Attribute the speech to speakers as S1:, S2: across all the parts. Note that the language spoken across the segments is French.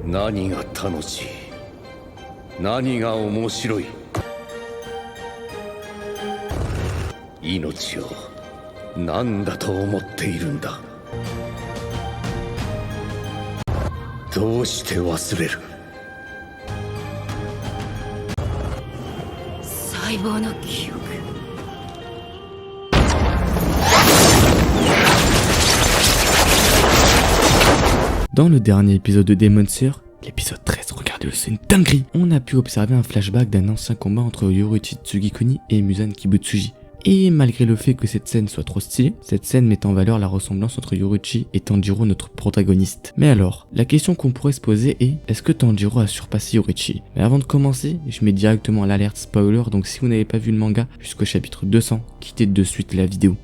S1: 何が楽しい、何が面白い。命を何だと思っているんだ。どうして忘れる。
S2: 細胞の記憶。
S3: Dans le dernier épisode de Demon Slayer, l'épisode 13, regardez-le, c'est une dinguerie. On a pu observer un flashback d'un ancien combat entre Yoruichi Tsugikuni et Muzan Kibutsuji. Et malgré le fait que cette scène soit trop stylée, cette scène met en valeur la ressemblance entre Yoruichi et Tanjiro, notre protagoniste. Mais alors, la question qu'on pourrait se poser est, est-ce que Tanjiro a surpassé Yoruichi? Mais avant de commencer, je mets directement l'alerte spoiler, donc si vous n'avez pas vu le manga jusqu'au chapitre 200, quittez de suite la vidéo.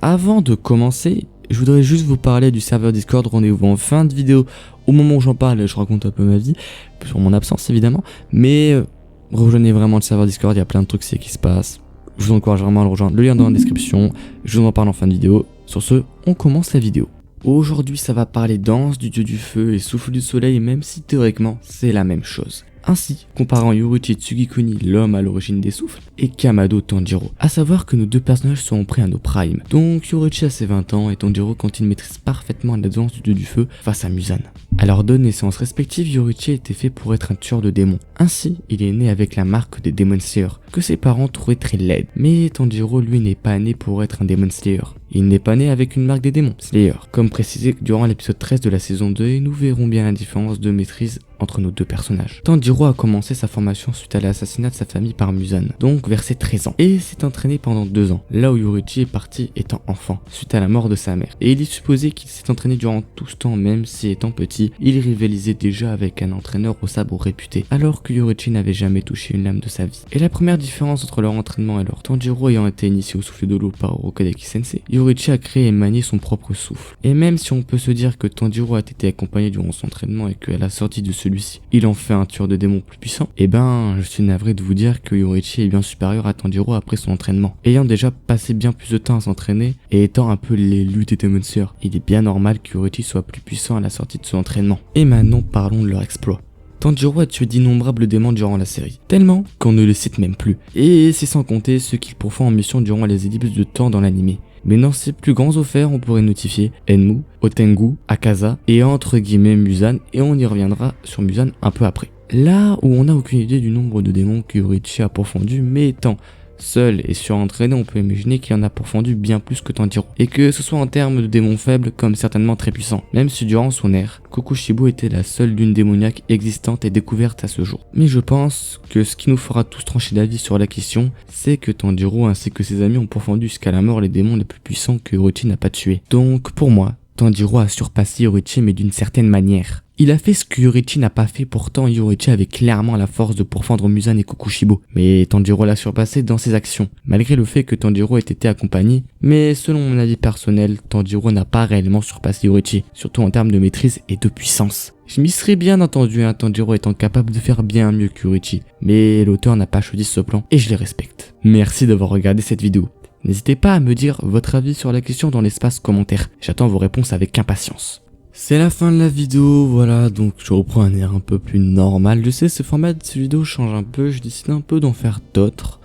S3: Avant de commencer, je voudrais juste vous parler du serveur Discord. Rendez-vous en fin de vidéo. Au moment où j'en parle, je raconte un peu ma vie, sur mon absence évidemment, mais rejoignez vraiment le serveur Discord, il y a plein de trucs qui se passent. Je vous encourage vraiment à le rejoindre, le lien dans la description, je vous en parle en fin de vidéo. Sur ce, on commence la vidéo. Aujourd'hui ça va parler danse du dieu du feu et souffle du soleil, même si théoriquement c'est la même chose. Ainsi, comparant Yoruichi Tsugikuni, l'homme à l'origine des souffles, et Kamado Tanjiro. A savoir que nos deux personnages sont prêts à nos primes. Donc Yoruichi a ses 20 ans et Tanjiro quand il maîtrise parfaitement la danse du dieu du feu face à Muzan. À leurs deux naissances respectives, Yoruichi était fait pour être un tueur de démons. Ainsi, il est né avec la marque des Demon Slayer, que ses parents trouvaient très laide. Mais Tanjiro, lui, n'est pas né pour être un Demon Slayer. Il n'est pas né avec une marque des démons, Slayer. Comme précisé durant l'épisode 13 de la saison 2, et nous verrons bien la différence de maîtrise entre nos deux personnages. Tanjiro a commencé sa formation suite à l'assassinat de sa famille par Muzan, donc vers ses 13 ans, et s'est entraîné pendant 2 ans, là où Yoruichi est parti étant enfant, suite à la mort de sa mère. Et il est supposé qu'il s'est entraîné durant tout ce temps, même si étant petit, il rivalisait déjà avec un entraîneur au sabre réputé, alors que Yoruichi n'avait jamais touché une lame de sa vie. Et la première différence entre leur entraînement et leur Tanjiro ayant été initié au souffle de l'eau par Urokadeki Sensei, Yoruichi a créé et manié son propre souffle. Et même si on peut se dire que Tanjiro a été accompagné durant son entraînement et qu'à la sortie de celui-ci, il en fait un tueur de démons plus puissant, et ben je suis navré de vous dire que Yoruichi est bien supérieur à Tanjiro après son entraînement. Ayant déjà passé bien plus de temps à s'entraîner et étant un peu l'élu des Demon Slayer, il est bien normal que Yoruichi soit plus puissant à la sortie de son entraînement. Et maintenant parlons de leur exploit. Tanjiro a tué d'innombrables démons durant la série, tellement qu'on ne le cite même plus. Et c'est sans compter ceux qu'il pourfend en mission durant les ellipses de temps dans l'anime. Mais dans ses plus grands offerts, on pourrait notifier Enmu, Otengu, Akaza et entre guillemets Muzan, et on y reviendra sur Muzan un peu après. Là où on n'a aucune idée du nombre de démons que Yoruichi a pourfendu, mais étant seul et surentraîné, on peut imaginer qu'il en a pourfendu bien plus que Tanjiro, et que ce soit en termes de démons faibles comme certainement très puissants, même si durant son ère, Kokushibo était la seule lune démoniaque existante et découverte à ce jour. Mais je pense que ce qui nous fera tous trancher d'avis sur la question, c'est que Tanjiro ainsi que ses amis ont pourfendu jusqu'à la mort les démons les plus puissants que Yoruichi n'a pas tués. Donc pour moi, Tanjiro a surpassé Yoruichi mais d'une certaine manière. Il a fait ce que Yoruichi n'a pas fait, pourtant Yoruichi avait clairement la force de pourfendre Muzan et Kokushibo. Mais Tanjiro l'a surpassé dans ses actions, malgré le fait que Tanjiro ait été accompagné. Mais selon mon avis personnel, Tanjiro n'a pas réellement surpassé Yoruichi, surtout en termes de maîtrise et de puissance. Je m'y serais bien entendu, Tanjiro étant capable de faire bien mieux que Yoruichi. Mais l'auteur n'a pas choisi ce plan, et je les respecte. Merci d'avoir regardé cette vidéo. N'hésitez pas à me dire votre avis sur la question dans l'espace commentaire. J'attends vos réponses avec impatience. C'est la fin de la vidéo, voilà, donc je reprends un air un peu plus normal. Je sais, ce format de cette vidéo change un peu, je décide un peu d'en faire d'autres.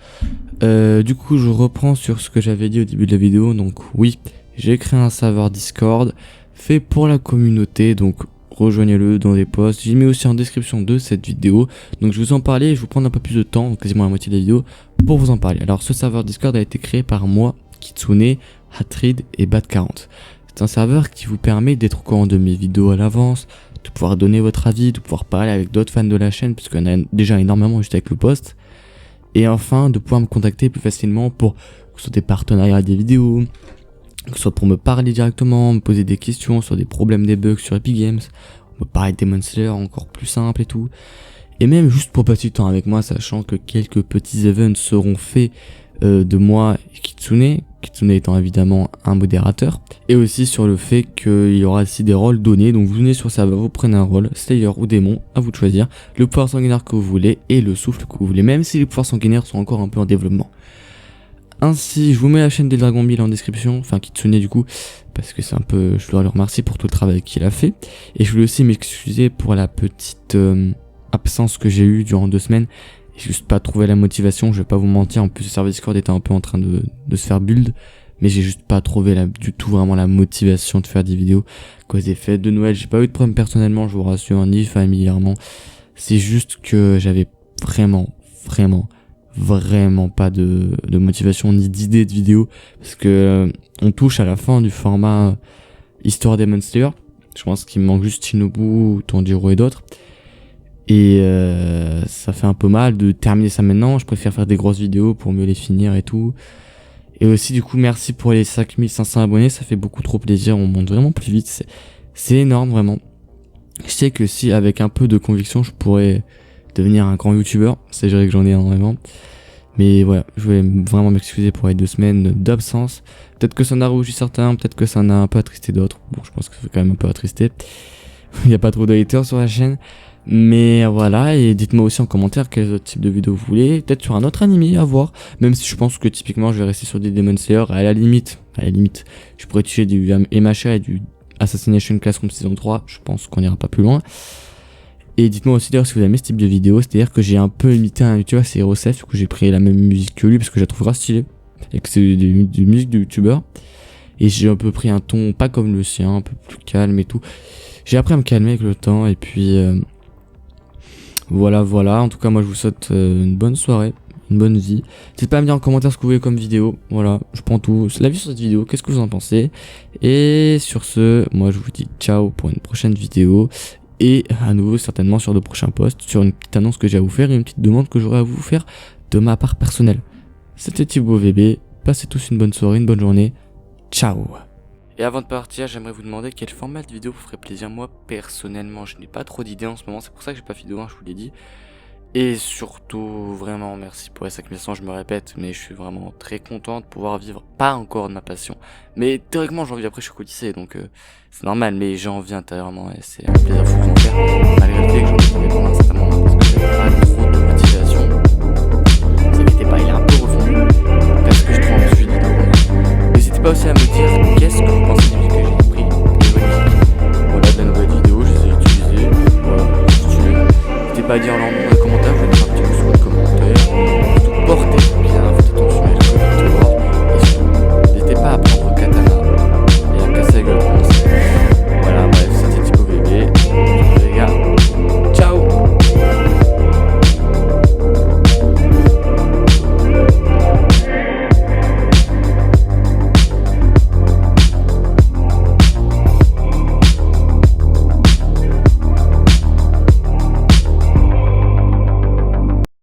S3: Du coup, je reprends sur ce que j'avais dit au début de la vidéo. Donc oui, j'ai créé un serveur Discord fait pour la communauté, donc rejoignez-le dans les posts. J'y mets aussi en description de cette vidéo. Donc je vais vous en parler et je vais vous prendre un peu plus de temps, quasiment la moitié de la vidéo, pour vous en parler. Alors ce serveur Discord a été créé par moi, Kitsune, Hatrid et Bat40. C'est un serveur qui vous permet d'être au courant de mes vidéos à l'avance, de pouvoir donner votre avis, de pouvoir parler avec d'autres fans de la chaîne, puisqu'il y en a déjà énormément juste avec le post. Et enfin, de pouvoir me contacter plus facilement pour que ce soit des partenariats des vidéos, que ce soit pour me parler directement, me poser des questions sur des problèmes, des bugs sur Epic Games, me parler de Demon Slayer encore plus simple et tout. Et même juste pour passer du temps avec moi, sachant que quelques petits events seront faits de moi et Kitsune étant évidemment un modérateur, et aussi sur le fait qu'il y aura aussi des rôles donnés. Donc vous venez sur ça, vous prenez un rôle, Slayer ou démon, à vous de choisir, le pouvoir sanguinaire que vous voulez et le souffle que vous voulez, même si les pouvoirs sanguinaires sont encore un peu en développement. Ainsi, je vous mets la chaîne des Dragon Bill en description, enfin Kitsune du coup, parce que c'est un peu, je dois le remercier pour tout le travail qu'il a fait. Et je voulais aussi m'excuser pour la petite absence que j'ai eue durant 2 semaines. J'ai juste pas trouvé la motivation, je vais pas vous mentir, en plus le serveur Discord était un peu en train de se faire build, mais j'ai juste pas trouvé du tout vraiment la motivation de faire des vidéos. À cause des fêtes de Noël, j'ai pas eu de problème personnellement, je vous rassure, ni familièrement. C'est juste que j'avais vraiment pas de motivation ni d'idée de vidéo, parce que on touche à la fin du format Histoire Demon Slayer. Je pense qu'il me manque juste Shinobu, Tanjiro et d'autres. Et ça fait un peu mal de terminer ça maintenant. Je préfère faire des grosses vidéos pour mieux les finir et tout. Et aussi du coup merci pour les 5500 abonnés, ça fait beaucoup trop plaisir, on monte vraiment plus vite, c'est énorme vraiment. Je sais que si avec un peu de conviction je pourrais devenir un grand youtubeur, c'est vrai que j'en ai énormément. Mais voilà, je voulais vraiment m'excuser pour les 2 semaines d'absence. Peut-être que ça en a rougi certains, peut-être que ça en a un peu attristé d'autres. Bon, je pense que ça fait quand même un peu attristé. Il n'y a pas trop de haters sur la chaîne. Mais voilà, et dites-moi aussi en commentaire quels autres types de vidéos vous voulez. Peut-être sur un autre animé à voir. Même si je pense que typiquement je vais rester sur des Demon Slayer. À la limite, je pourrais toucher du MHA et du Assassination Classroom saison 3. Je pense qu'on ira pas plus loin. Et dites-moi aussi d'ailleurs si vous aimez ce type de vidéo. C'est-à-dire que j'ai un peu imité un youtubeur, c'est HeroSafe. Du coup j'ai pris la même musique que lui parce que je la trouve grave stylée. Et que c'est des musiques de youtubeur. Et j'ai un peu pris un ton pas comme le sien, un peu plus calme et tout. J'ai appris à me calmer avec le temps et puis... Voilà, en tout cas moi je vous souhaite une bonne soirée, une bonne vie. N'hésitez pas à me dire en commentaire ce que vous voulez comme vidéo, voilà, je prends tout, l'avis sur cette vidéo, qu'est-ce que vous en pensez. Et sur ce, moi je vous dis ciao pour une prochaine vidéo. Et à nouveau certainement sur de prochains posts, sur une petite annonce que j'ai à vous faire et une petite demande que j'aurai à vous faire de ma part personnelle. C'était Thibaut VB, passez tous une bonne soirée, une bonne journée, ciao. Et avant de partir, j'aimerais vous demander quel format de vidéo vous ferait plaisir. Moi, personnellement, je n'ai pas trop d'idées en ce moment. C'est pour ça que j'ai pas fait de vidéo, je vous l'ai dit. Et surtout, vraiment, merci pour les 5100, je me répète. Mais je suis vraiment très content de pouvoir vivre, pas encore de ma passion. Mais théoriquement, j'en vis après, je suis cotisé. Donc, c'est normal. Mais j'en vis intérieurement. Et c'est un plaisir fou d'en faire. Malgré le fait que j'en ai trouvé pendant un certain moment. Parce que j'avais pas trop de motivation. Ça n'était pas, il est un peu revenu. Parce que je trouve ensuite. N'hésitez pas aussi à me dire qu'est-ce que vous pensez